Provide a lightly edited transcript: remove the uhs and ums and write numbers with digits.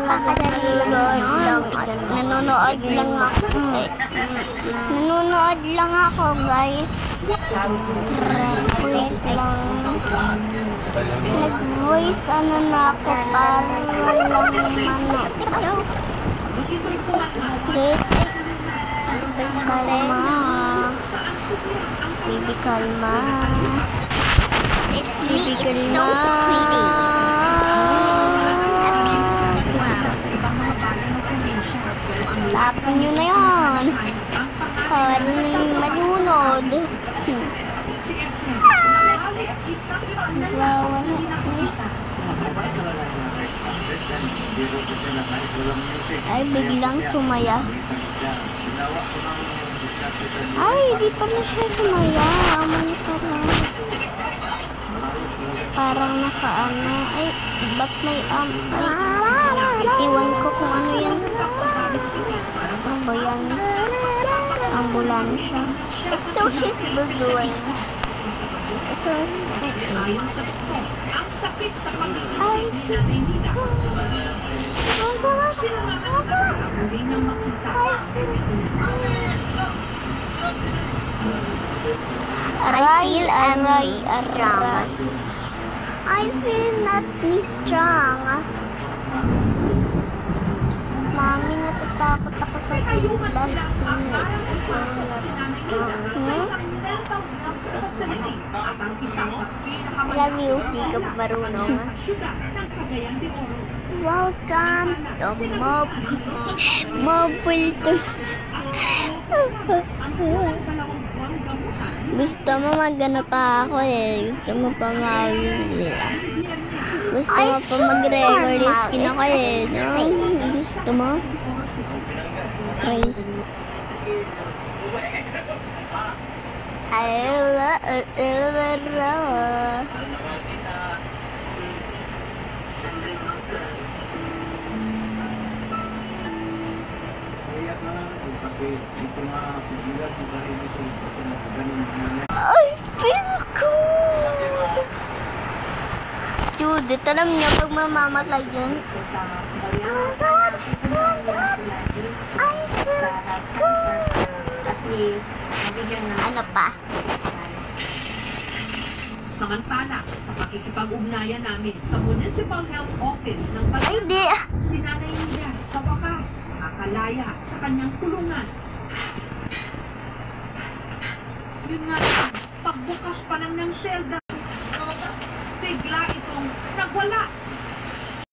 talaga nanonood lang ako. Nanonood lang ako, guys. Wait lang. Nag-voice ano na ako para lang ano. Wait. Kalma. Baby, kalma. Baby, kalma. Tapin nyo na yan. Parang malunod. Ay, biglang sumaya. Ay, di pa na siya sumaya. Aman ka lang. Parang nakaano. Ay, ba't may ay, iwan ko kung ano yan. Ano ba yan? Ambulansya. So she's bubuin. I feel not strong. Mami, natatakot ako sa blood I love you, hindi ka marunong. Welcome to Mobile. Gusto mo magano pa ako eh. Gusto mo pa gusto mo pa mag-record skin ako eh. No? Gusto mo? Praise. Ay, pinaka! Judith, alam niya pag mamamatay yun. Ano pa? Samantala, sa pakikipag-ugnayan namin sa Municipal Health Office ng Pagkakataon, si Nanay Nida sa wakas nakalaya sa kanyang kulungan. Yun nga lang, pagbukas pa lang ng selda, bigla itong nagwala.